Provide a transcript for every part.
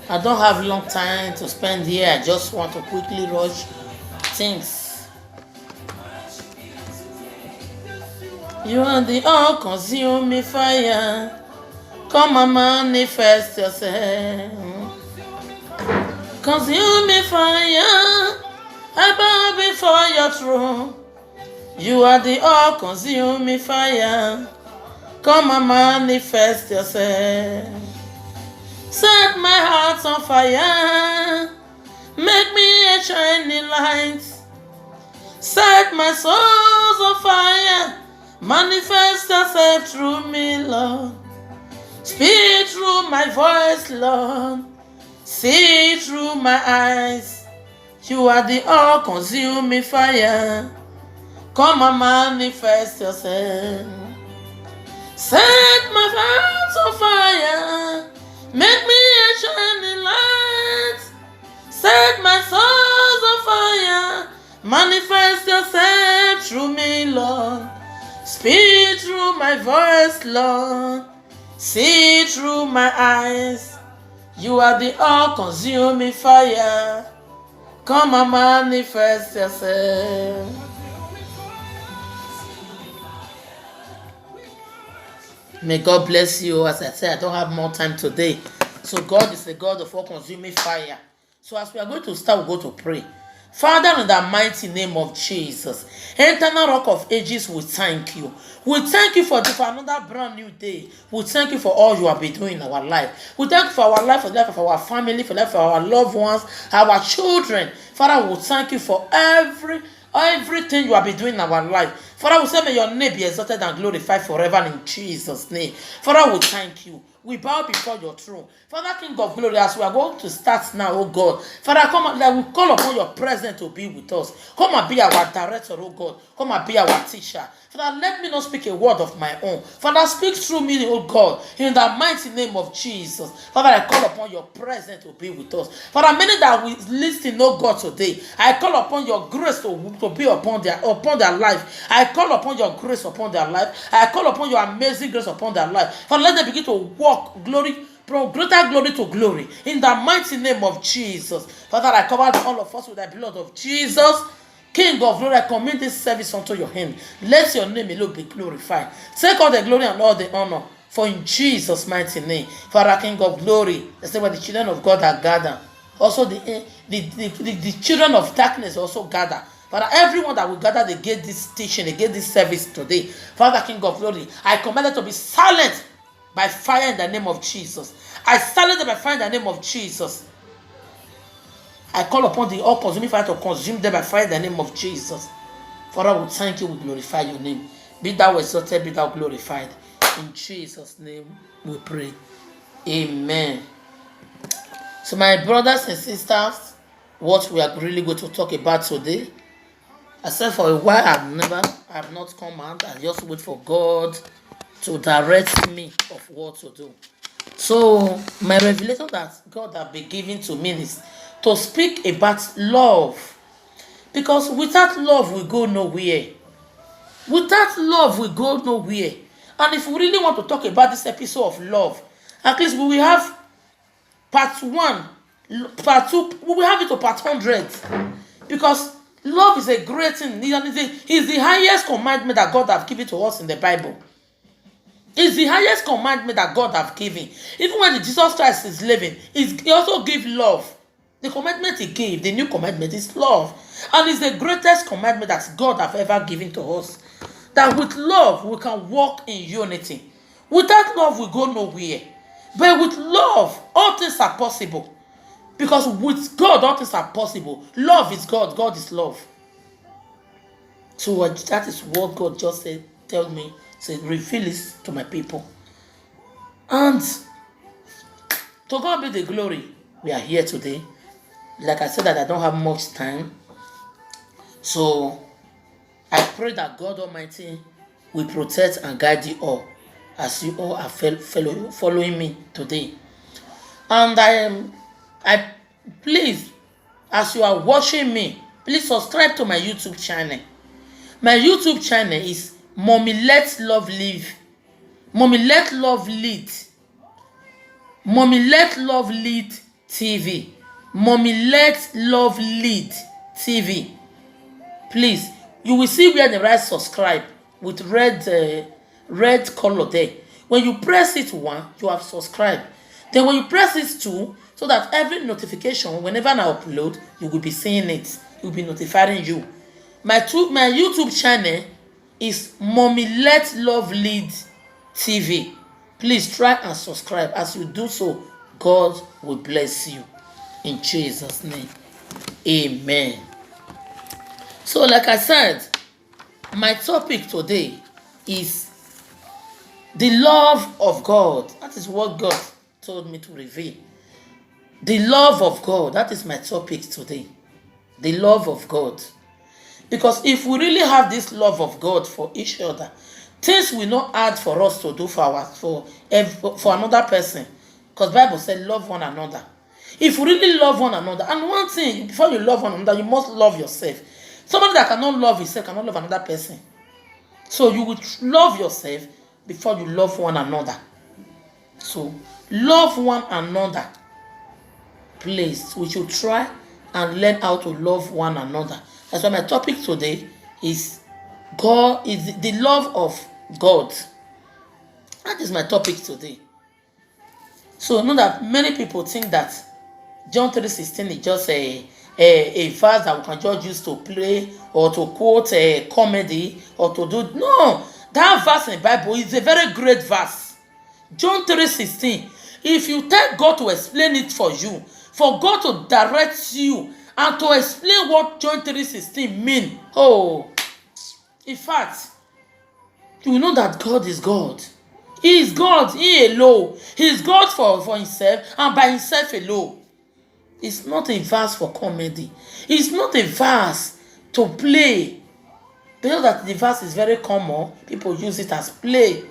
I don't have long time to spend here. I just want to quickly rush things. You are the all-consuming fire. Come and manifest yourself. Consuming fire. I bow before your throne. You are the all-consuming fire. Come and manifest yourself. Set my heart on fire. Make me a shining light. Set my soul on fire. Manifest yourself through me, Lord. Speak through my voice, Lord. See through my eyes. You are the all-consuming fire. Come and manifest yourself. Set my heart on fire. Make me a shining light. Set my soul on fire. Manifest yourself through me, Lord. Speak through my voice, Lord. See through my eyes. You are the all-consuming fire. Come and manifest yourself. May God bless you. As I said, I don't have more time today. So God is a God of all-consuming fire. So as we are going to start, we'll go to pray. Father, in the mighty name of Jesus, eternal rock of ages, we thank you. We thank you for another brand new day. We thank you for all you have been doing in our life. We thank you for our life, for the life of our family, for the life of our loved ones, our children. Father, we thank you for everything you have been doing in our life. Father, we say may your name be exalted and glorified forever in Jesus' name. Father, we thank you. We bow before your throne. Father, King of glory, as we are going to start now, oh God. Father, come and we call upon your presence to be with us. Come and be our director, oh God. Come and be our teacher. Father, let me not speak a word of my own. Father, speak through me, oh God, in the mighty name of Jesus. Father, I call upon your presence to be with us. Father, many that we listen, oh God, today, I call upon your grace to be upon their life. I call upon your grace upon their life. I call upon your amazing grace upon their life. Father, let them begin to walk from greater glory to glory in the mighty name of Jesus. Father, I cover all of us with the blood of Jesus. King of glory, I commit this service unto your hand. Let your name alone be glorified. Take all the glory and all the honor. For in Jesus' mighty name. Father, King of glory, that's where the children of God are gathered. Also the children of darkness also gather. Father, everyone that will gather, they get this teaching, they get this service today. Father, King of glory, I command them to be silent by fire in the name of Jesus. I silence them by fire in the name of Jesus. I call upon the all-consuming fire to consume them by fire in the name of Jesus. Father, we thank you, we glorify your name. Be thou exalted, be thou glorified. In Jesus' name we pray. Amen. So my brothers and sisters, what we are really going to talk about today, I said for a while I have not come out. I just wait for God to direct me of what to do. So my revelation that God has been giving to me is to speak about love. Because without love we go nowhere. Without love we go nowhere. And if we really want to talk about this episode of love, at least we will have part 1, part 2, we will have it to part 100. Because love is a great thing. It's the highest commandment that God has given to us in the Bible. It's the highest commandment that God has given. Even when Jesus Christ is living, he also gave love. The commandment he gave, the new commandment, is love. And it's the greatest commandment that God has ever given to us. That with love, we can walk in unity. Without love, we go nowhere. But with love, all things are possible. Because with God, all things are possible. Love is God. God is love. So that is what God just said. Tell me. Say, reveal this to my people. And to God be the glory. We are here today. Like I said, that I don't have much time. So I pray that God Almighty will protect and guide you all as you all are following me today. And I please, as you are watching me, please subscribe to my YouTube channel. My YouTube channel is Mommy Let Love Live. Mommy Let Love Lead. Mommy Let Love Lead TV. Mommy Let Love Lead TV. Please, you will see where they write subscribe with red color there. When you press it one, you have subscribed. Then when you press it two, so that every notification, whenever I upload, you will be seeing it. It will be notifying you. My YouTube channel is Mommy Let Love Lead TV. Please try and subscribe. As you do so, God will bless you. In Jesus' name. Amen. So like I said, my topic today is the love of God. That is what God told me to reveal. The love of God. That is my topic today. The love of God. Because if we really have this love of God for each other, things will not hard for us to do for another person. Because Bible said love one another. If you really love one another, and one thing, before you love one another, you must love yourself. Somebody that cannot love himself cannot love another person. So you will love yourself before you love one another. So love one another. Please, we should try and learn how to love one another. That's why my topic today is God, is the love of God. That is my topic today. So know that many people think that John 3:16 is just a verse that we can just use to play or to quote a comedy or to do. No, that verse in the Bible is a very great verse. John 3:16. If you tell God to explain it for you, for God to direct you and to explain what John 3:16 mean, oh, in fact, you will know that God is God. He is God, He alone. He is God for Himself and by Himself alone. It's not a verse for comedy. It's not a verse to play. Because that the verse is very common, people use it as play.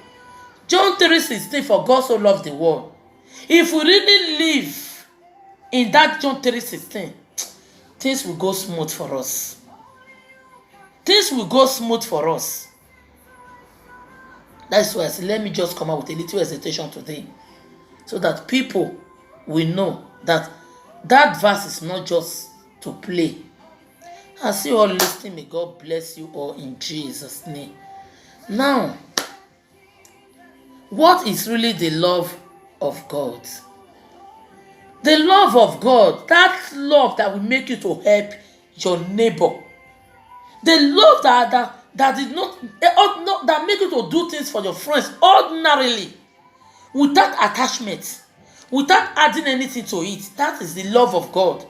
John 3:16, for God so loved the world. If we really live in that John 3:16, things will go smooth for us. Things will go smooth for us. That's why I said, let me just come out with a little hesitation today, so that people will know that that verse is not just to play. As you all listening, may God bless you all in Jesus' name. Now, what is really the love of God? The love of God, that love that will make you to help your neighbor. The love that did not that make you to do things for your friends ordinarily, without attachment, without adding anything to it. That is the love of God.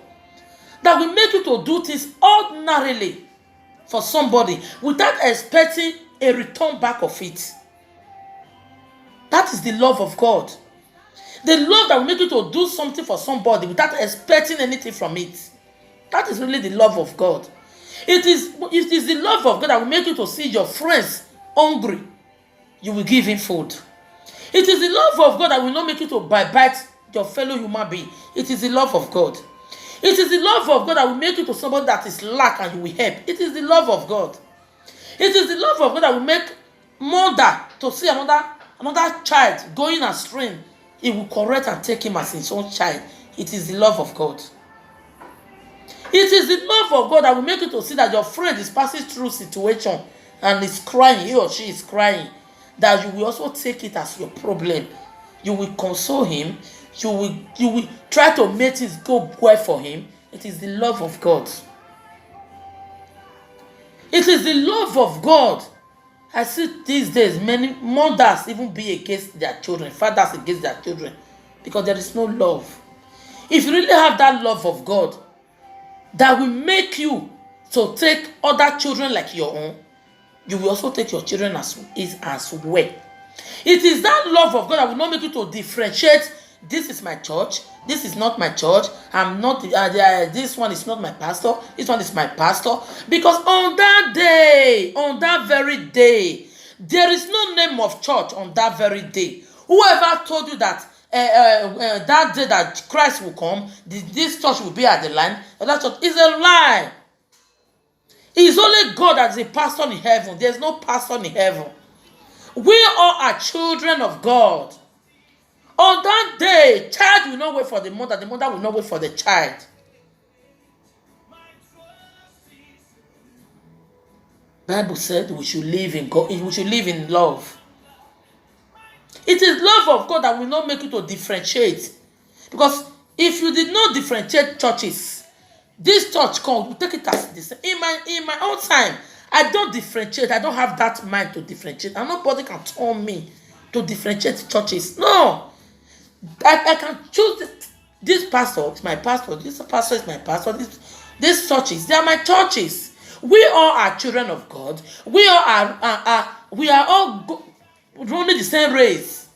That will make you to do things ordinarily for somebody without expecting a return back of it. That is the love of God. The love that will make you to do something for somebody without expecting anything from it. That is really the love of God. It is the love of God that will make you to see your friends hungry. You will give him food. It is the love of God that will not make you to bite your fellow human being. It is the love of God. It is the love of God that will make you to somebody that is lack and you will help. It is the love of God. It is the love of God that will make mother to see another child going astray. He will correct and take him as his own child. It is the love of God. It is the love of God that will make you to see that your friend is passing through situation and is crying, he or she is crying, that you will also take it as your problem. You will console him. You will try to make things go well for him. It is the love of God. It is the love of God. I see these days many mothers even be against their children, fathers against their children, because there is no love. If you really have that love of God, that will make you to take other children like your own, you will also take your children as well. It is that love of God that will not make you to differentiate. This is my church. This is not my church. I'm not. This one is not my pastor. This one is my pastor. Because on that day, on that very day, there is no name of church on that very day. Whoever told you that that day that Christ will come, this church will be at the line, that church is a lie. It is only God that is a pastor in heaven. There is no pastor in heaven. We all are children of God. On that day, child will not wait for the mother will not wait for the child. Bible said we should live in God, we should live in love. It is love of God that will not make you to differentiate. Because if you did not differentiate churches, this church called, we take it as this. In my own time, I don't differentiate. I don't have that mind to differentiate. And nobody can tell me to differentiate churches. No. I can choose this pastor is my pastor. This pastor is my pastor. These churches, they are my churches. We all are children of God. We all are running the same race.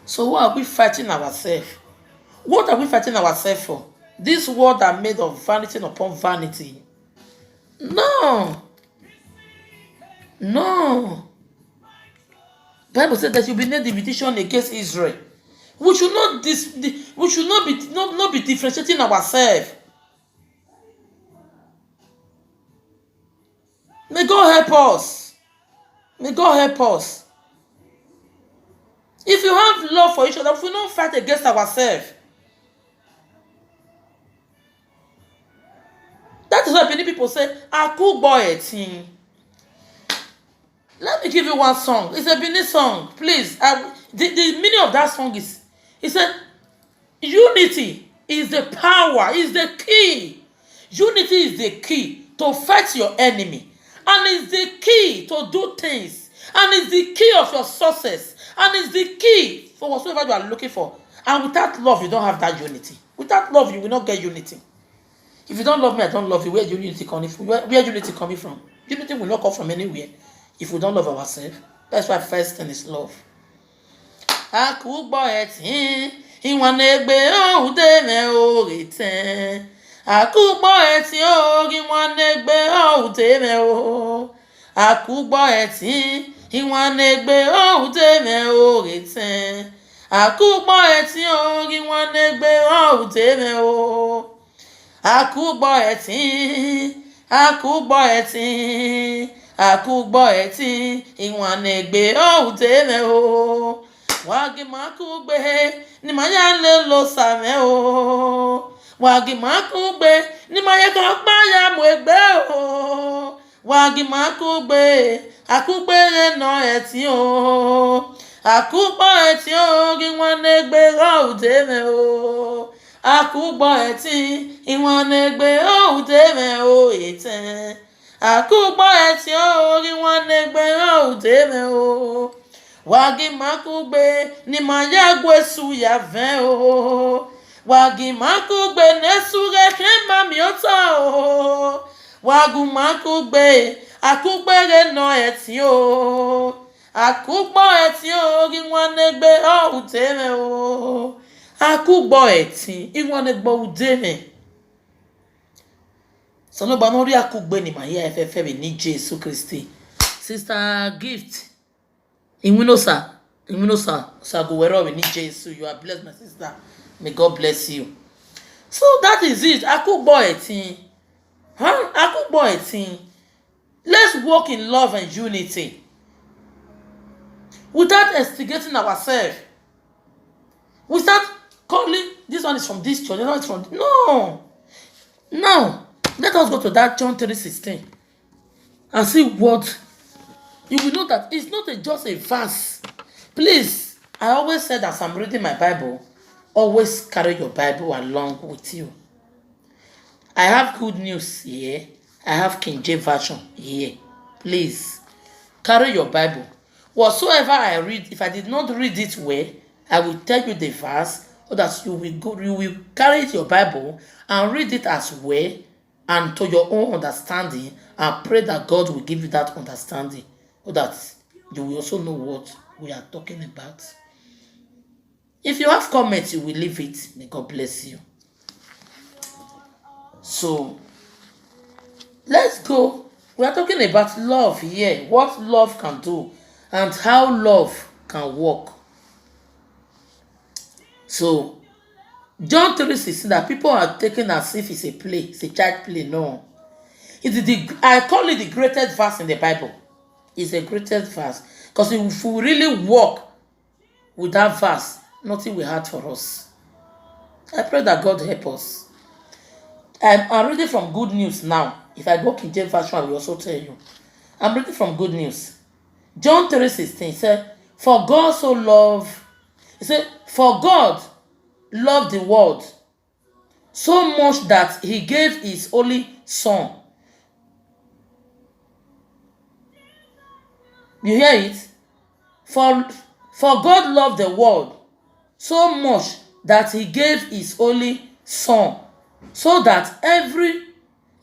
So why are we fighting ourselves? What are we fighting ourselves for? This world are made of vanity upon vanity. No. Bible said that you be made division against Israel. We should not be differentiating ourselves. May God help us. May God help us. If you have love for each other, we will not fight against ourselves. That is why many people say, "I cook boy a thing." Let me give you one song. It's a Benin song. Please. The meaning of that song is, it said, unity is the power, is the key. Unity is the key to fight your enemy. And it's the key to do things. And it's the key of your success. And it's the key for whatsoever you are looking for. And without love, you don't have that unity. Without love, you will not get unity. If you don't love me, I don't love you. Where unity coming from? Where unity coming from? Unity will not come from anywhere. If we don't love ourselves, that's why first thing is love. Akugbo etin, iwanegbe oude me oriten. Akugbo etin o, iwanegbe oude me o. Akugbo etin, iwanegbe oude me oriten. Akugbo etin o, iwanegbe oude me o. Akugbo etin, akugbo etin. Akugbo etin, iwanegbe oude me o. Wagi makugbe, ni maya le lo same o. Wagi makugbe, ni maya kakpa ya mwegbe o. Wagi makugbe, akugbe no etin o. Akugbo etin o, iwanegbe oude me o. Akugbo etin, iwanegbe oude me o etin. Akugbo etin o, iwanegbe oude me o. Wagi makugbe, ni maya gwesu ya ven o. Wagi makugbe, nesure kemba miota o. Wagu makugbe, akugbe no etin o. Akugbo etin o, iwanegbe oude me o. Akugbo etin, iwanegbe oude me. Sono banori akugbe ni maya FFB ni Jesu Christi. Sister Gift. Inwinosa, Saguwero, we need Jesus. You are blessed, my sister. May God bless you. So that is it. Akugbo etin. Akugbo etin. Let's walk in love and unity. Without instigating ourselves. We start calling, this one is from this church, this one is from... No. Let us go to that John 3:16 and see what... You will know that it's not just a verse. Please, I always said as I'm reading my Bible, always carry your Bible along with you. I have good news here. I have King James Version here. Please, carry your Bible. Whatsoever I read, if I did not read it well, I will tell you the verse so that you will carry your Bible and read it as well and to your own understanding, and pray that God will give you that understanding, so that you will also know what we are talking about. If you have comments, you will leave it. May God bless you. So, let's go. We are talking about love here. What love can do and how love can work. So, John 3:16, that people are taking as if it's a play. It's a child play. No. I call it the greatest verse in the Bible. It's the greatest verse. Because if we really walk with that verse, nothing will hard for us. I pray that God help us. I'm reading from Good News now. If I go King James Version, I will also tell you. I'm reading from Good News. John 3:16 said, For God so loved, he said, For God loved the world so much that he gave his only son. You hear it? For God loved the world so much that he gave his only son, so that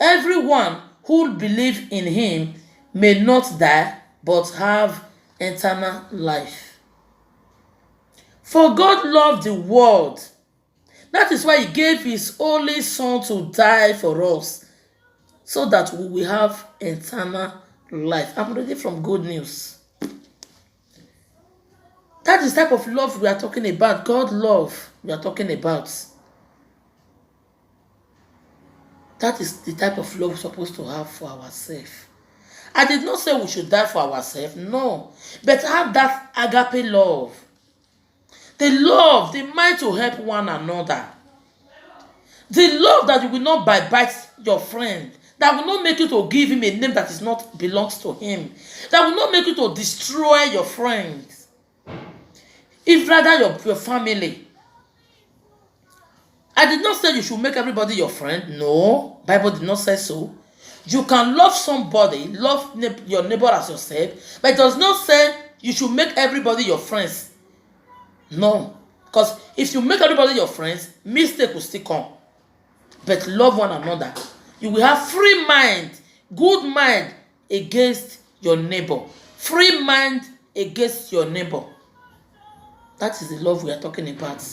everyone who believe in him may not die but have eternal life. For God loved the world. That is why he gave his only son to die for us, so that we will have eternal life. I'm reading from Good News. That is the type of love we are talking about. God love we are talking about. That is the type of love we're supposed to have for ourselves. I did not say we should die for ourselves, no. But have that agape love. The love, the mind to help one another. The love that you will not bite your friend. That will not make you to give him a name that is not belongs to him. That will not make you to destroy your friends. If rather your family. I did not say you should make everybody your friend. No, Bible did not say so. You can love somebody, love your neighbor as yourself, but it does not say you should make everybody your friends. No, because if you make everybody your friends, mistake will still come. But love one another. You will have free mind, good mind against your neighbor. Free mind against your neighbor. That is the love we are talking about.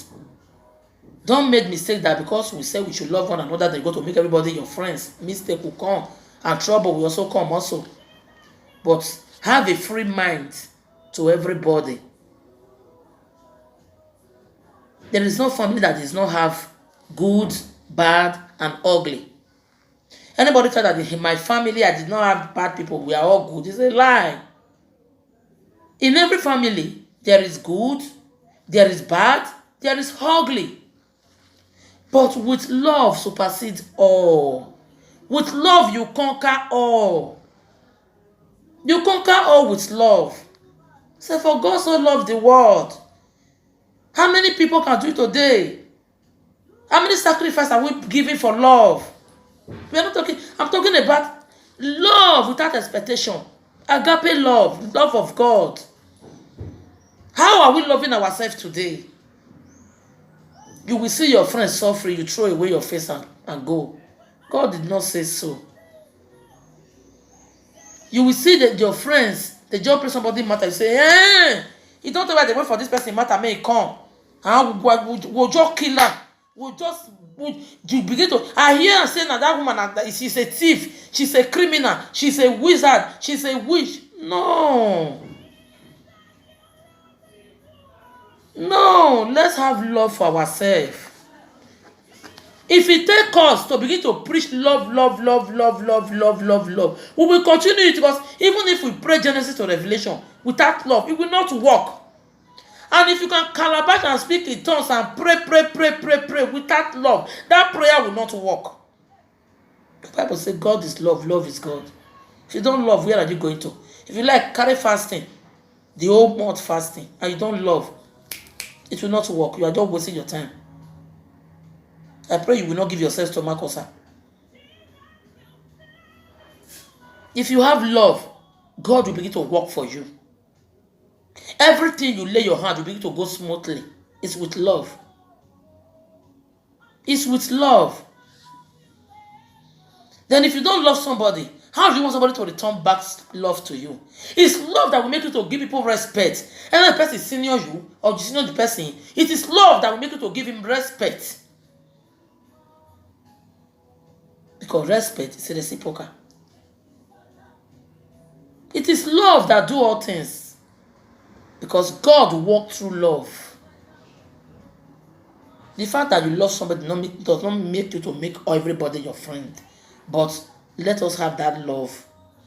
Don't make mistake that because we say we should love one another, they go to make everybody your friends. Mistake will come and trouble will also come also. But have a free mind to everybody. There is no family that does not have good, bad, and ugly. Anybody tell that in my family I did not have bad people, we are all good, it's a lie. In every family, there is good, there is bad, there is ugly. But with love supersedes all. With love you conquer all. You conquer all with love. Say, for God so loved the world. How many people can do it today? How many sacrifices are we giving for love? We are not talking. I'm talking about love without expectation. Agape love, love of God. How are we loving ourselves today? You will see your friends suffering, you throw away your face and go. God did not say so. You will see that your friends, they just pray somebody matter, you say, you don't know why they wait for this person matter, may come. And we'll just kill her. You begin to, I hear her saying that woman, she's a thief, she's a criminal, she's a wizard, she's a witch. No. No, let's have love for ourselves. If it takes us to begin to preach love, we will continue it, because even if we pray Genesis to Revelation without love, it will not work. And if you can calabash and speak in tongues and pray without love, that prayer will not work. The Bible says God is love, love is God. If you don't love, where are you going to? If you like, carry fasting, the whole month fasting, and you don't love, it will not work. You are just wasting your time. I pray you will not give yourself stomach ulcer. If you have love, God will begin to work for you. Everything you lay your hand will begin to go smoothly. It's with love. It's with love. Then if you don't love somebody, how do you want somebody to return back love to you? It's love that will make you to give people respect. And when the person senior you or you senior the person, it is love that will make you to give him respect. Because respect is reciprocal. It is love that do all things. Because God walked through love. The fact that you love somebody does not make you to make everybody your friend. But let us have that love,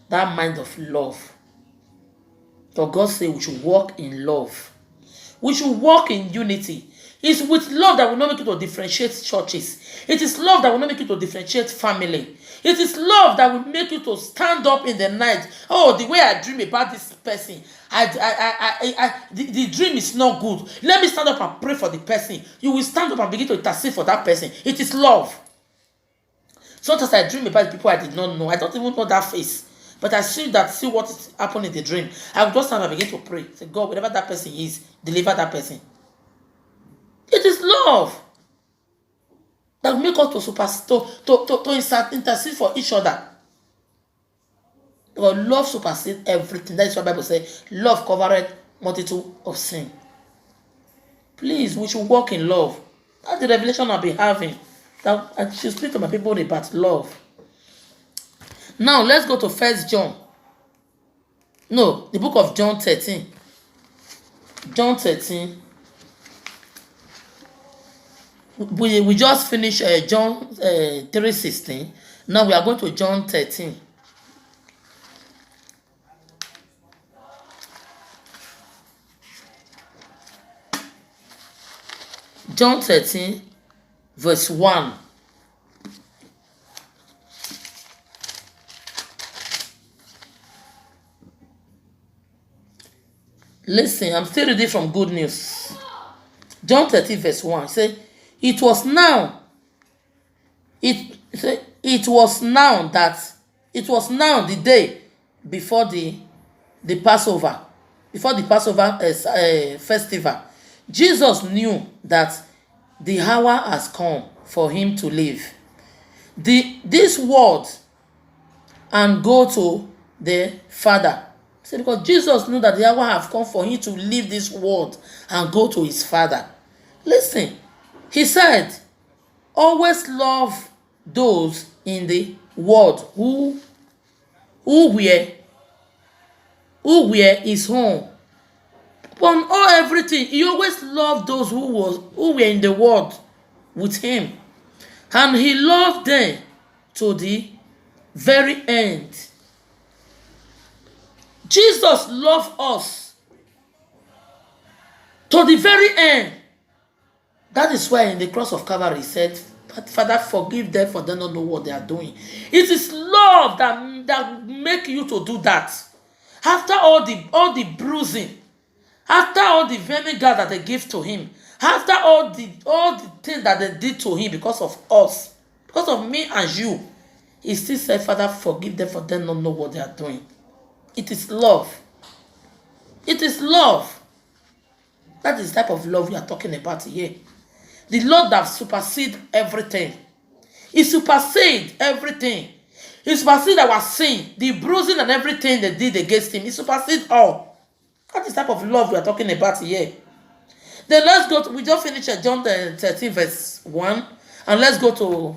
that mind of love. For God said we should walk in love. We should walk in unity. It's with love that will not make you to differentiate churches. It is love that will not make you to differentiate family. It is love that will make you to stand up in the night. Oh, the way I dream about this person, the dream is not good. Let me stand up and pray for the person. You will stand up and begin to intercede for that person. It is love. Sometimes I dream about people I did not know. I don't even know that face. But I see what is happening in the dream. I will just stand and begin to pray. Say, God, whatever that person is, deliver that person. It is love that will make us to intercede for each other. Because love supersedes everything. That is what the Bible says. Love covereth multitude of sin. Please, we should walk in love. That's the revelation I'll be having. That I should speak to my people about love. Now, let's go to 1 John. No, the book of John 13. John 13. We just finished John 3:16. Now we are going to John 13. John 13, verse 1. Listen, I'm still reading from Good News. John 13, verse 1. Say, it was now the day before the Passover, festival. Jesus knew that the hour has come for him to leave this world and go to the Father. See, because Jesus knew that the hour have come for him to leave this world and go to his Father. Listen, he said, always love those in the world who were his home. Upon all everything, he always loved those who were in the world with him. And he loved them to the very end. Jesus loved us to the very end. That is why in the cross of Calvary he said, Father, forgive them, for they don't know what they are doing. It is love that make you to do that. After all the bruising, after all the vinegar that they give to him, after all the things that they did to him because of us, because of me and you, he still said, Father, forgive them, for they don't know what they are doing. It is love. It is love. That is the type of love we are talking about here. The love that supersedes everything. It supersedes everything. It supersedes our sin, the bruising and everything they did against him. It supersedes all. That is the type of love we are talking about here. Then let's go to, we just finished John 13 verse 1. And let's go to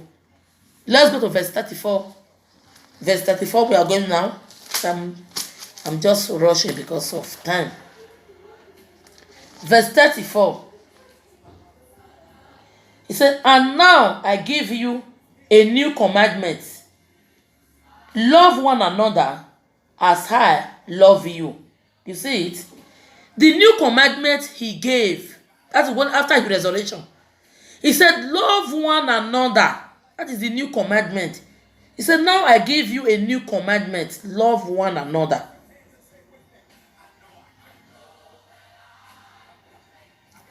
verse 34. Verse 34 we are going now. I'm just rushing because of time. Verse 34. He said, and now I give you a new commandment. Love one another as I love you. You see it? The new commandment he gave. That's one after his resurrection. He said, love one another. That is the new commandment. He said, now I give you a new commandment. Love one another.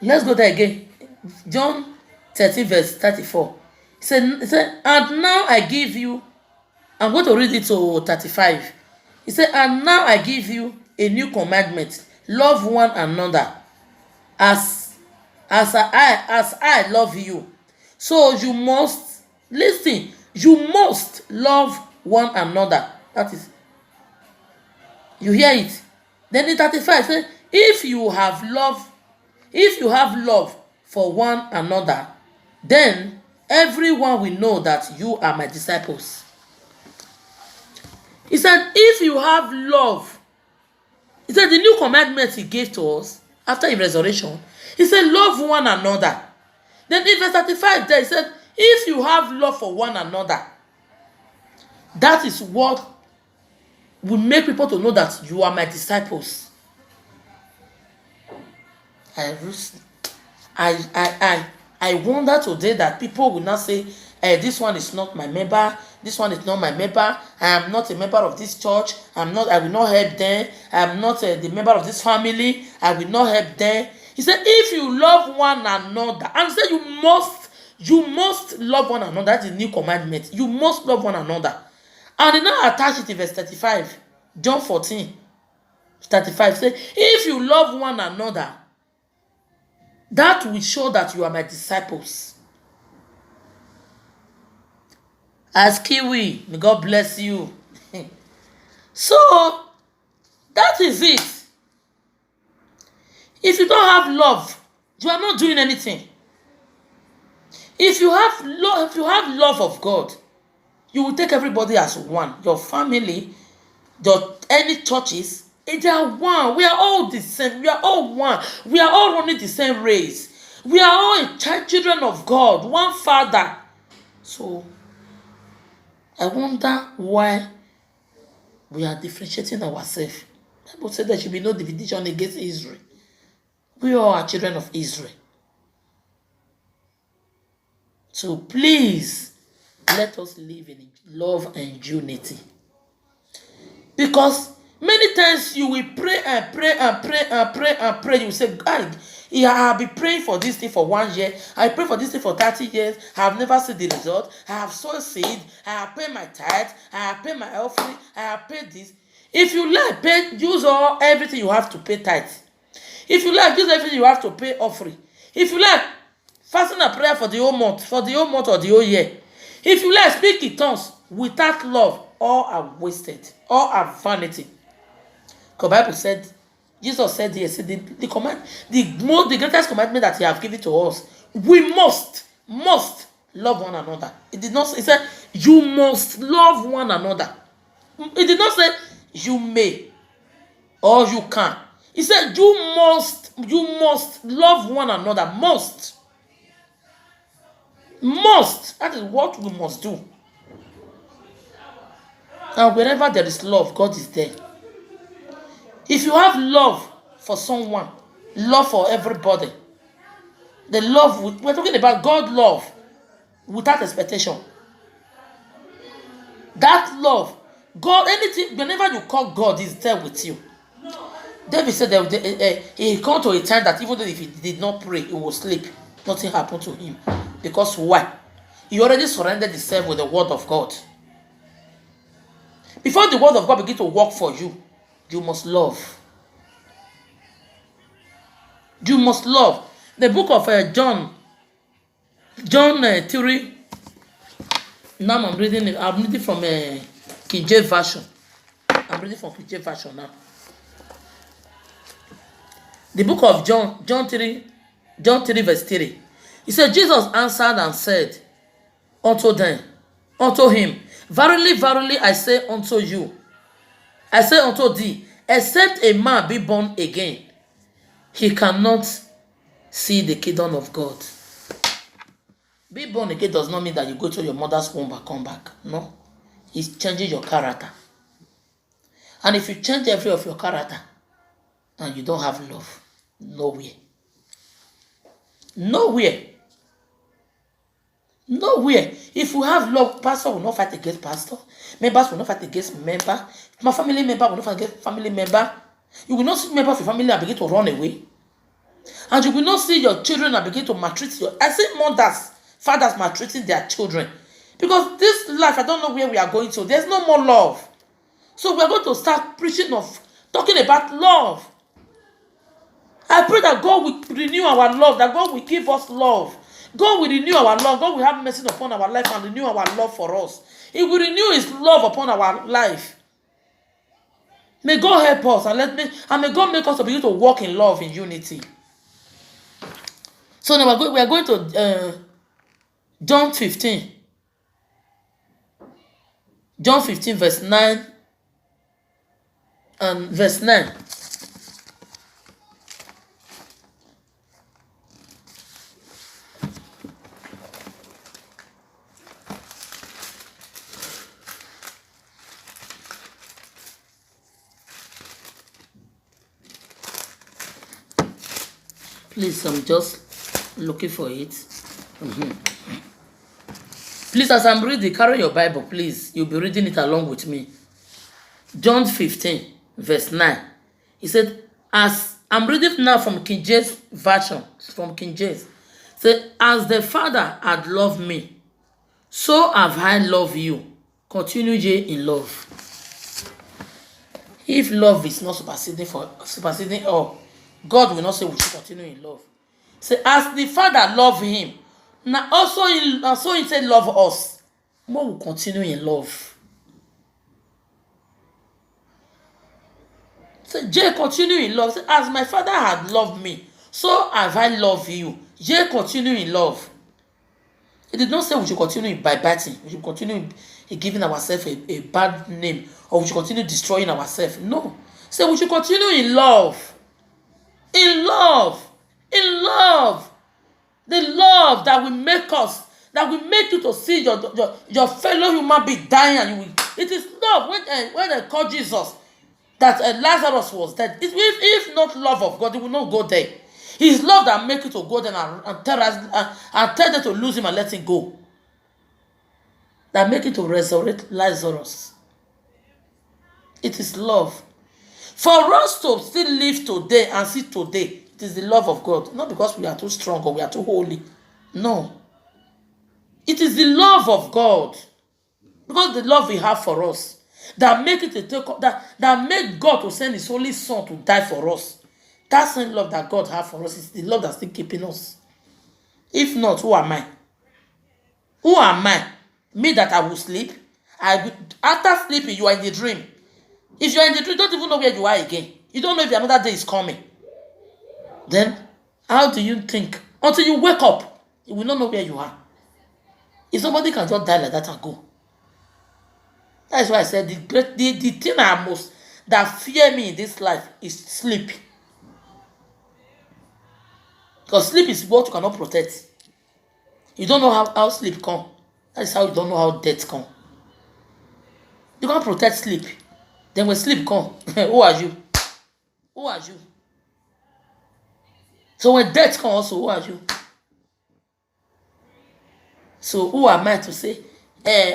Let's go there again. John 13 verse 34. He said, and now I give you, I'm going to read it to 35. He said, and now I give you a new commandment. Love one another as I love you. So you must, listen, you must love one another. That is, you hear it? Then in 35 says, if you have love for one another, then everyone will know that you are my disciples. He said, if you have love, he said the new commandment he gave to us after his resurrection, he said, love one another. Then in verse 35 there, he said, if you have love for one another, that is what will make people to know that you are my disciples. I, I, I, I, I wonder today that people will not say, this one is not my member, this one is not my member, I am not a member of this church, I will not help them, I am not the member of this family, I will not help them. He said, if you love one another, and he said you must love one another. That's the new commandment. You must love one another. And he now attach it in verse 35, John 14:35. Say, if you love one another, that will show that you are my disciples. As Kiwi, may God bless you. So, that is it. If you don't have love, you are not doing anything. If you have love of God, you will take everybody as one. Your family, any churches, they are one. We are all the same. We are all one. We are all running the same race. We are all children of God, one Father. So, I wonder why we are differentiating ourselves. The Bible said there should be no division against Israel. We all are children of Israel. So please, let us live in love and unity. Because many times you will pray and pray and pray and pray and pray. You will say, God, I have been praying for this thing for 1 year. I pray for this thing for 30 years. I have never seen the result. I have sown seed. I have paid my tithe. I have paid my offering. I have paid this. If you like, use everything you have to pay tithe. If you like, use everything you have to pay offering. If you like, fasting and prayer for the whole month or the whole year. If you like, speak in tongues without love, all are wasted, all are vanity. The Bible said, Jesus said here, the greatest commandment that he has given to us, we must love one another. It did not say, it said, you must love one another. It did not say, you may or you can. He said, you must love one another. Must. That is what we must do. And wherever there is love, God is there. If you have love for someone, love for everybody, the love, we're talking about God love without expectation. That love, God, anything, whenever you call God, He's there with you. David said that he come to a time that even if he did not pray, he will sleep. Nothing happened to him. Because why? He already surrendered himself with the word of God. Before the word of God begin to work for you, you must love. You must love. The book of John 3. Now I'm reading from King James Version. I'm reading from King James Version now. The book of John 3 verse 3. He said, Jesus answered and said unto him, verily, verily, I say unto thee, except a man be born again, he cannot see the kingdom of God. Be born again does not mean that you go to your mother's womb and come back. No. It's changing your character. And if you change every of your character and you don't have love, nowhere. If you have love, pastor will not fight against pastor. Members will not fight against member. My family member will not fight against family member. You will not see members of your family and begin to run away. And you will not see your children and begin to maltreat I see mothers, fathers maltreating their children. Because this life, I don't know where we are going to. There's no more love. So we are going to start talking about love. I pray that God will renew our love, that God will give us love. God will renew our love. God will have mercy upon our life and renew our love for us. He will renew His love upon our life. May God help us and may God make us to begin to walk in love, in unity. So now we are going to John 15. John 15 verse 9 and verse 9. Please, I'm just looking for it. Please, as I'm reading, carry your Bible, please. You'll be reading it along with me. John 15, verse 9. He said, as I'm reading now from King James version, from King James. Say, as the Father had loved me, so have I loved you. Continue ye in love. If love is not superseding all, God will not say we should continue in love. Say, as the Father loved him, now also he said love us. More will continue in love. Say, J continue in love. Say, as my Father had loved me, so have I loved you. J continue in love. It did not say we should continue by biting. We should continue in giving ourselves a bad name, or we should continue destroying ourselves. No. Say we should continue in love. In love. In love. The love that will make us, that will make you to see your fellow human being dying. And you will, it is love. When they called Jesus, that Lazarus was dead. If not love of God, he will not go there. It's love that makes you to go there and tell them to lose him and let him go. That make you to resurrect Lazarus. It is love. For us to still live today and see today, it is the love of God. Not because we are too strong or we are too holy. No. It is the love of God. Because the love we have for us that make it to take that make God to send his only son to die for us. That same love that God has for us is the love that's still keeping us. If not, who am I? Who am I? Me that I will sleep. After sleeping, you are in the dream. If you are in the dream, you don't even know where you are again. You don't know if another day is coming. Then, how do you think? Until you wake up, you will not know where you are. If somebody can just die like that and go. That is why I said the thing that fear me in this life is sleep. Because sleep is what you cannot protect. You don't know how sleep come. That is how you don't know how death come. You can't protect sleep. Then when sleep come, who are you? Who are you? So when death come also, who are you? So who am I to say,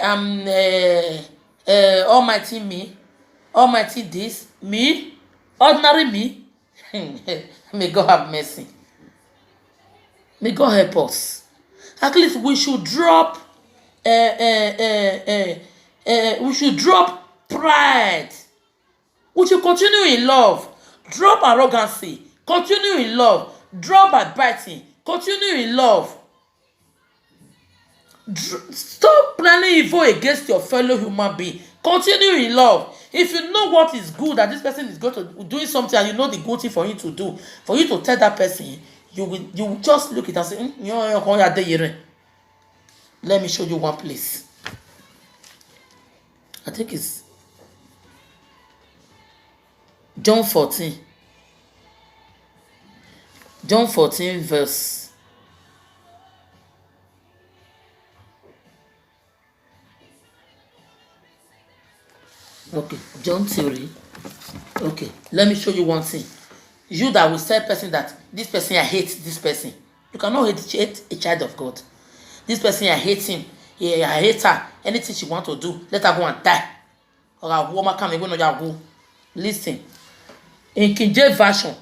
I'm almighty me, almighty this, me, ordinary me? May God have mercy. May God help us. At least we should drop pride. We should continue in love. Drop arrogancy. Continue in love. Drop backbiting. Continue in love. Stop planning evil against your fellow human being. Continue in love. If you know what is good, that this person is going to doing something, and you know the good thing for him to do, for you to tell that person, you will just look at it and say, let me show you one place. I think it's John 14. John 14 verse. Okay, John 3. Okay, let me show you one thing. You that will tell person that this person I hate this person. You cannot hate a child of God. This person I hate him. Yeah, I hate her. Anything she want to do, let her go and die. Or a woman come and go. Listen. In King James Version,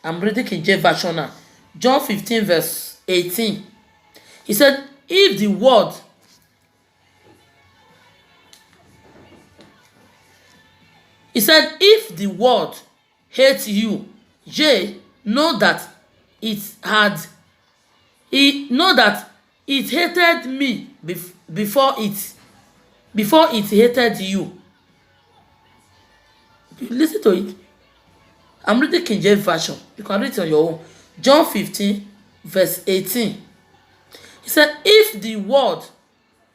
I'm reading King James Version now. John 15 verse 18. He said, if the word if the world hates you, know that it hated me before it hated you. Listen to it. I'm reading King James Version. You can read it on your own. John 15 verse 18. He said, if the world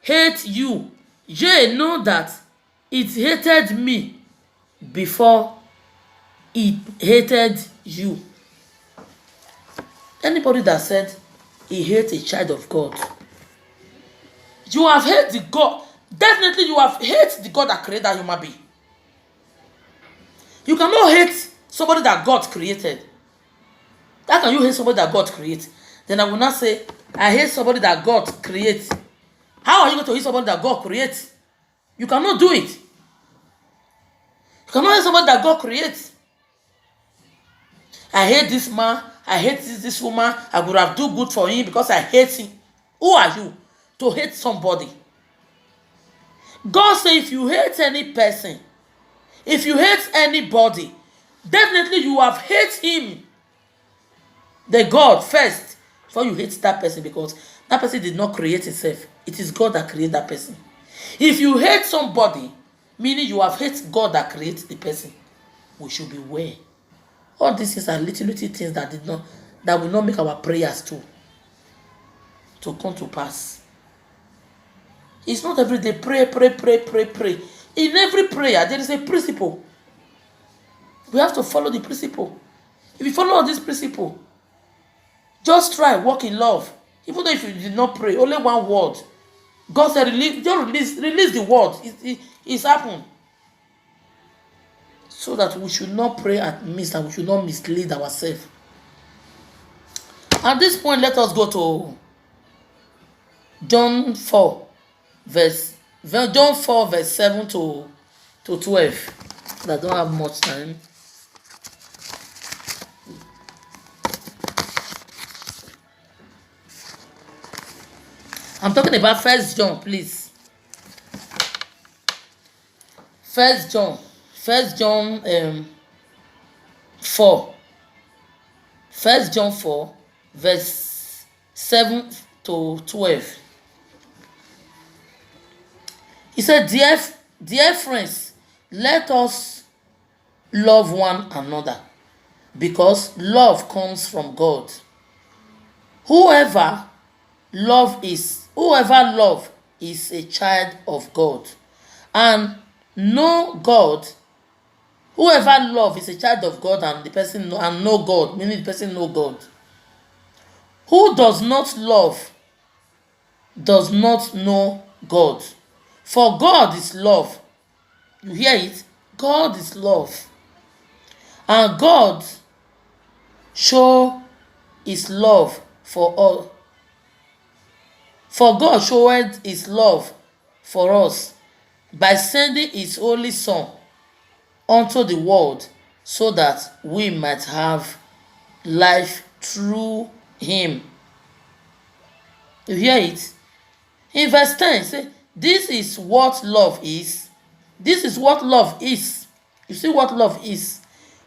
hates you, know that it hated me before it hated you. Anybody that said he hates a child of God, you have hated the God. Definitely you have hated the God that created that human being. You cannot hate somebody that God created. How can you hate somebody that God creates? Then I will not say, I hate somebody that God creates. How are you going to hate somebody that God creates? You cannot do it. You cannot hate somebody that God creates. I hate this man. I hate this woman. I would have do good for him because I hate him. Who are you to hate somebody? God says if you hate any person, if you hate anybody, definitely you have hate him, the God, first, before you hate that person, because that person did not create itself. It is God that created that person. If you hate somebody, meaning you have hate God that creates the person, we should beware. All these things are little things that will not make our prayers to come to pass. It's not every day pray. In every prayer, there is a principle. We have to follow the principle. If you follow this principle, just try, walk in love. Even though if you did not pray, only one word. God said, release the word. It's happened. So that we should not pray at miss and we should not mislead ourselves. At this point, let us go to John 4, verse 7 to 12. I don't have much time. I'm talking about 1 John, please. 1 John 4. 1 John 4, verse 7 to 12. He said, Dear friends, let us love one another, because love comes from God. Whoever love is a child of God, and know God. Whoever love is a child of God, and know God, meaning the person know God. Who does not love does not know God, for God is love. You hear it? God is love, and God show his love for all. For God showed his love for us by sending his only Son unto the world, so that we might have life through him. You hear it? In verse 10, say, this is what love is. This is what love is. You see what love is?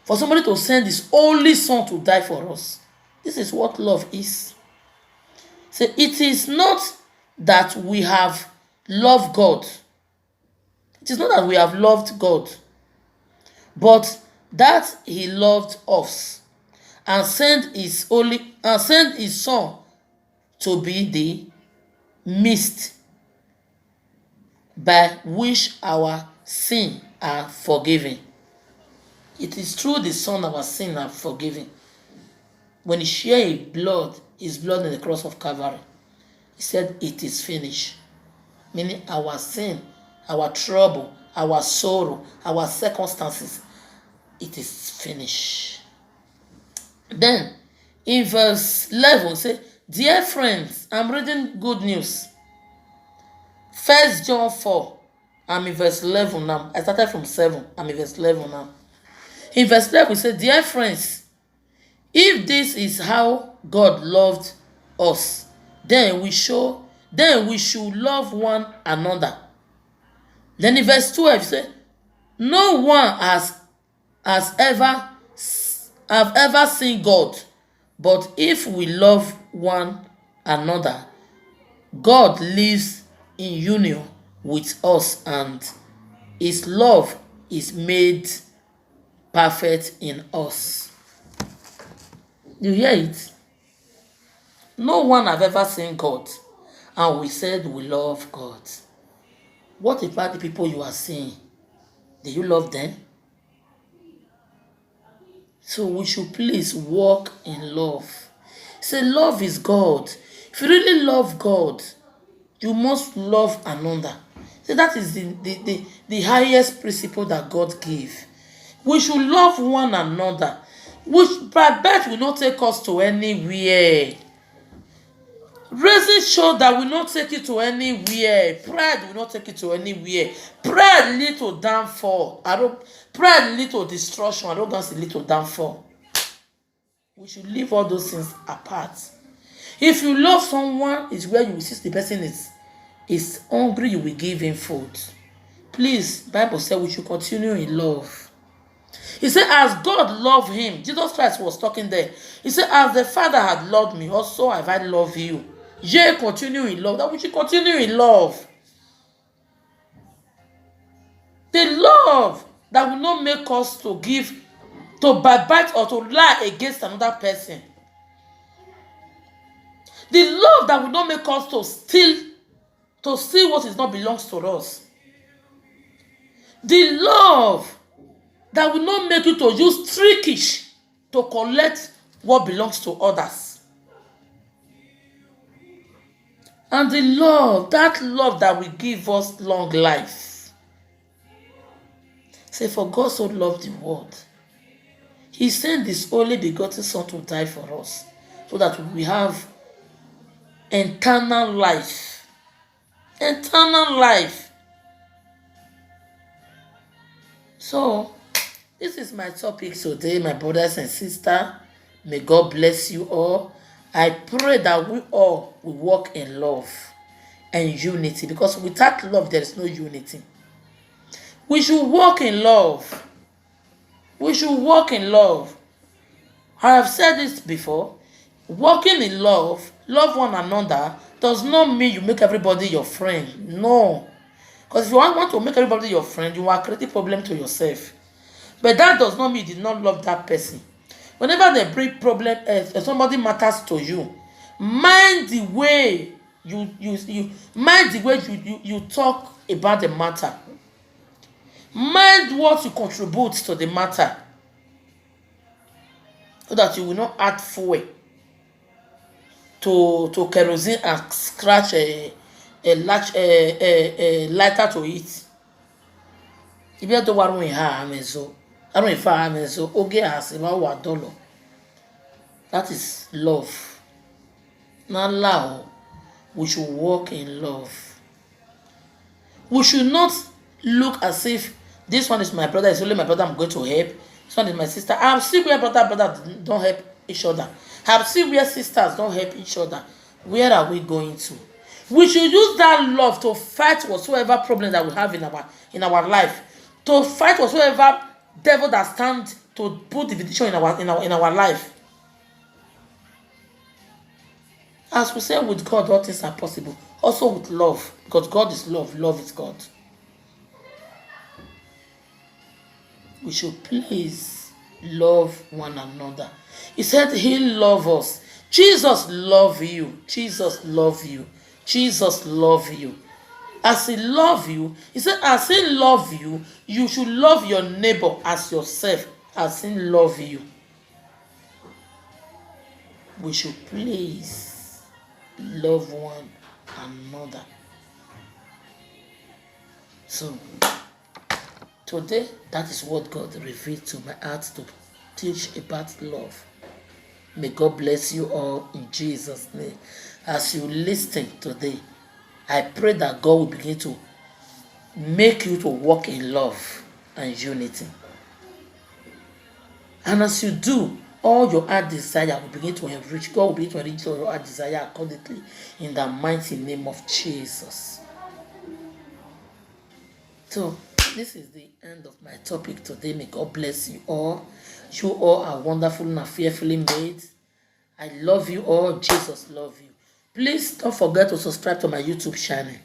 For somebody to send his only Son to die for us. This is what love is. Say, it is not that we have loved God. It is not that we have loved God, but that he loved us and sent his Son to be the means by which our sins are forgiven. It is through the Son our sins are forgiven. When he shed his blood on the cross of Calvary, he said, it is finished. Meaning our sin, our trouble, our sorrow, our circumstances, it is finished. Then, in verse 11, say, dear friends, I'm reading good news. 1 John 4, I'm in verse 11 now. I started from 7, I'm in verse 11 now. In verse 11, we say, dear friends, if this is how God loved us, then we should love one another. Then in verse 12, it says, no one has ever seen God, but if we love one another, God lives in union with us, and his love is made perfect in us. You hear it? No one have ever seen God, and we said we love God. What about the people you are seeing? Do you love them? So we should please walk in love. Say, love is God. If you really love God, you must love another. So that is the highest principle that God gave. We should love one another. Which backbite will not take us to anywhere. Raising shoulder will not take you to anywhere. Pride will not take you to anywhere. Pride lead to downfall. Pride lead to destruction. Arrogance lead to downfall. We should leave all those things apart. If you love someone, it's where you will see the person is hungry, you will give him food. Please, Bible said we should continue in love. He said, as God loved him, Jesus Christ was talking there. He said, as the Father had loved me, also have I loved you. Yea, continue in love. That we should continue in love. The love that will not make us to backbite or to lie against another person. The love that will not make us to steal what is not belongs to us. The love that will not make you to use trickish to collect what belongs to others. And the love, that love that will give us long life. Say, for God so loved the world, he sent his only begotten Son to die for us, so that we have eternal life. Eternal life. So, this is my topic today, my brothers and sisters. May God bless you all. I pray that we all will walk in love and unity, because without love, there is no unity. We should walk in love. We should walk in love. I have said this before. Walking in love, love one another, does not mean you make everybody your friend. No. Because if you want to make everybody your friend, you are creating a problem to yourself. But that does not mean you did not love that person. Whenever they bring problem, somebody matters to you, mind the way you talk about the matter. Mind what you contribute to the matter, so that you will not add fuel to kerosene and scratch a lighter to it. If you don't want to have that is love. Not allow. We should walk in love. We should not look as if this one is my brother, it's only my brother I'm going to help. This one is my sister. I have seen where brothers don't help each other. I have seen where sisters don't help each other. Where are we going to? We should use that love to fight whatsoever problem that we have in our life. To fight whatsoever devil that stands to put division in our life. As we say, with God, all things are possible. Also with love, because God is love. Love is God. We should please love one another. He said he loves us. Jesus loves you. Jesus loves you. Jesus loves you. As he loves you, he said, as he loves you, you should love your neighbor as yourself, as he loves you. We should please love one another. So, today, that is what God revealed to my heart to teach about love. May God bless you all in Jesus' name. As you listen today, I pray that God will begin to make you to walk in love and unity. And as you do, all your heart desire will begin to enrich. God will begin to enrich your heart desire accordingly in the mighty name of Jesus. So, this is the end of my topic today. May God bless you all. You all are wonderful and fearfully made. I love you all. Jesus loves you. Please don't forget to subscribe to my YouTube channel.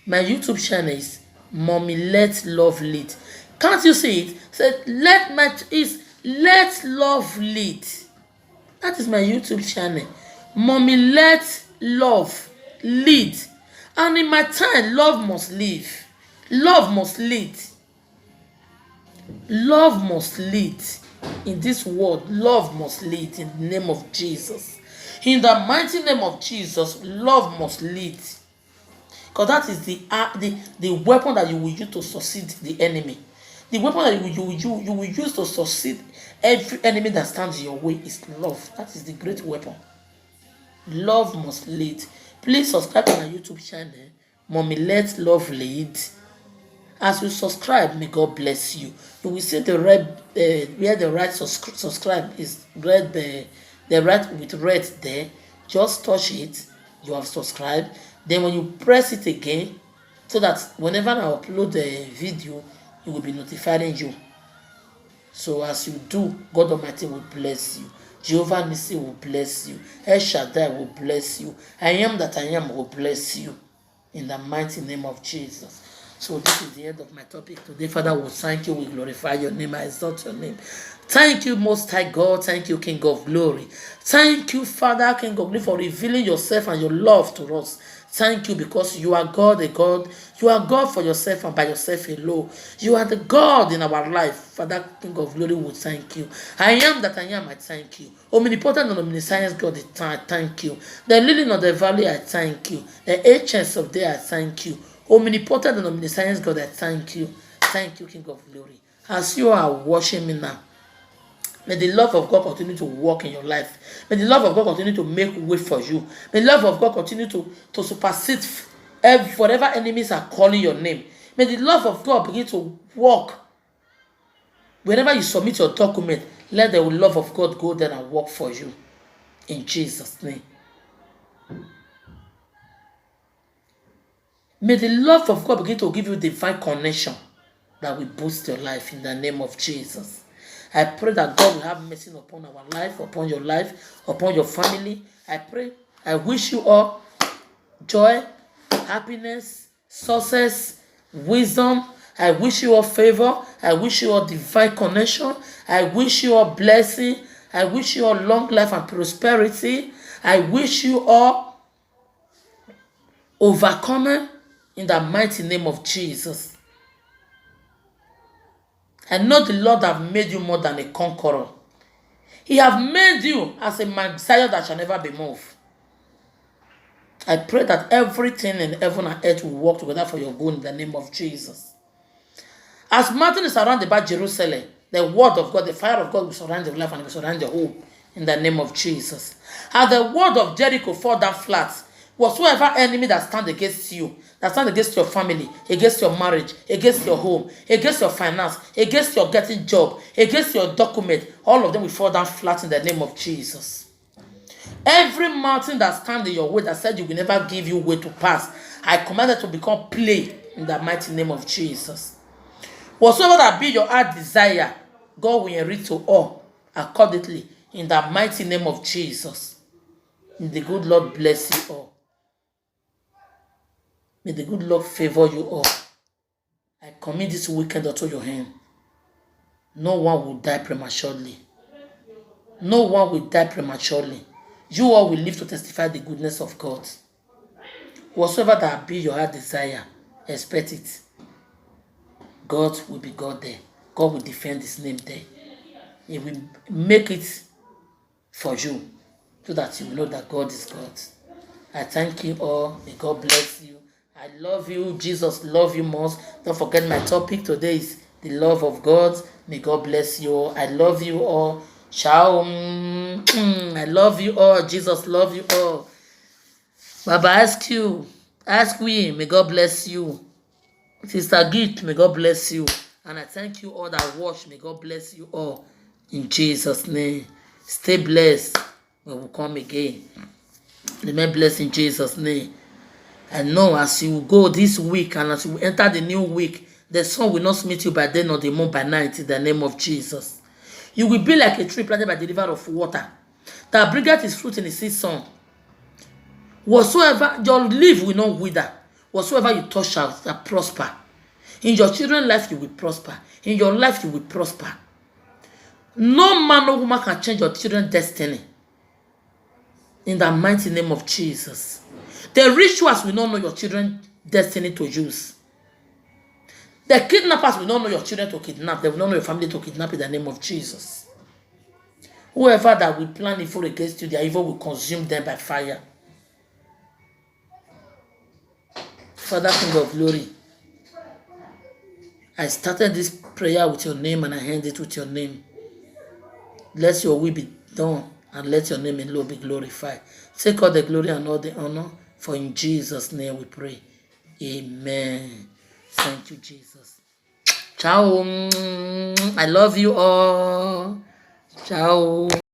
My YouTube channel is Mommy Let Love Lead. Can't you see it? Say Let Love Lead. That is my YouTube channel. Mommy Let Love Lead. And in my time, love must live. Love must lead. Love must lead. In this world, love must lead in the name of Jesus. In the mighty name of Jesus, love must lead. Because that is the weapon that you will use to succeed the enemy. The weapon that you will use to succeed every enemy that stands in your way is love. That is the great weapon. Love must lead. Please subscribe to my YouTube channel, Mommy Let Love Lead. As you subscribe, may God bless you. You will see the red, where the right subscribe is red, the right with red there. Just touch it. You have subscribed. Then when you press it again, so that whenever I upload the video, it will be notifying you. So as you do, God Almighty will bless you. Jehovah Nissi will bless you. El Shaddai will bless you. I am that I am will bless you. In the mighty name of Jesus. So this is the end of my topic today. Father, we thank you. We glorify your name. I exalt your name. Thank you, Most High God. Thank you, King of Glory. Thank you, Father, King of Glory, for revealing yourself and your love to us. Thank you because you are God, a God. You are God for yourself and by yourself alone. You are the God in our life. Father, King of Glory, we thank you. I am that I am, I thank you. Omnipotent and omniscient God, I thank you. The lily of the valley, I thank you. The ancients of day, I thank you. Omnipotent and omniscient God, I thank you. Thank you, King of Glory. As you are watching me now, may the love of God continue to work in your life. May the love of God continue to make way for you. May the love of God continue to supersede whatever enemies are calling your name. May the love of God begin to work. Whenever you submit your document, let the love of God go there and work for you. In Jesus' name. May the love of God begin to give you divine connection that will boost your life in the name of Jesus. I pray that God will have mercy upon our life, upon your life, upon your family. I pray, I wish you all joy, happiness, success, wisdom. I wish you all favor. I wish you all divine connection. I wish you all blessing. I wish you all long life and prosperity. I wish you all overcoming in the mighty name of Jesus. I know the Lord have made you more than a conqueror. He have made you as a Messiah that shall never be moved. I pray that everything in heaven and earth will work together for your good in the name of Jesus. As mountain is surrounded by Jerusalem, the word of God, the fire of God will surround your life and will surround your home in the name of Jesus. As the word of Jericho fall down flat, whatsoever enemy that stand against you, that stand against your family, against your marriage, against your home, against your finance, against your getting job, against your document, all of them will fall down flat in the name of Jesus. Every mountain that stand in your way that said you will never give you way to pass, I command it to become play in the mighty name of Jesus. Whatsoever that be your heart desire, God will enrich to all accordingly in the mighty name of Jesus. May the good Lord bless you all. May the good Lord favor you all. I commit this weekend unto your hand. No one will die prematurely. No one will die prematurely. You all will live to testify the goodness of God. Whatsoever that be your heart desire, expect it. God will be God there. God will defend his name there. He will make it for you so that you will know that God is God. I thank you all. May God bless you. I love you. Jesus love you most. Don't forget my topic today is the love of God. May God bless you all. I love you all. Ciao. I love you all. Jesus love you all. Baba, ask we. May God bless you. Sister Git, may God bless you. And I thank you all that watch. May God bless you all. In Jesus' name. Stay blessed. We will come again. Remain blessed in Jesus' name. I know as you go this week and as you enter the new week, the sun will not meet you by day nor the moon by night in the name of Jesus. You will be like a tree planted by the river of water that bringeth its fruit in the season. Whatsoever your leaf will not wither, whatsoever you touch shall prosper. In your children's life you will prosper. In your life you will prosper. No man or woman can change your children's destiny. In the mighty name of Jesus. The rituals will not know your children's destiny to use. The kidnappers will not know your children to kidnap. They will not know your family to kidnap in the name of Jesus. Whoever that will plan evil against you, their evil will consume them by fire. Father, King of Glory, I started this prayer with your name and I end it with your name. Let your will be done and let your name alone be glorified. Take all the glory and all the honor, for in Jesus' name we pray. Amen. Thank you, Jesus. Ciao. I love you all. Ciao.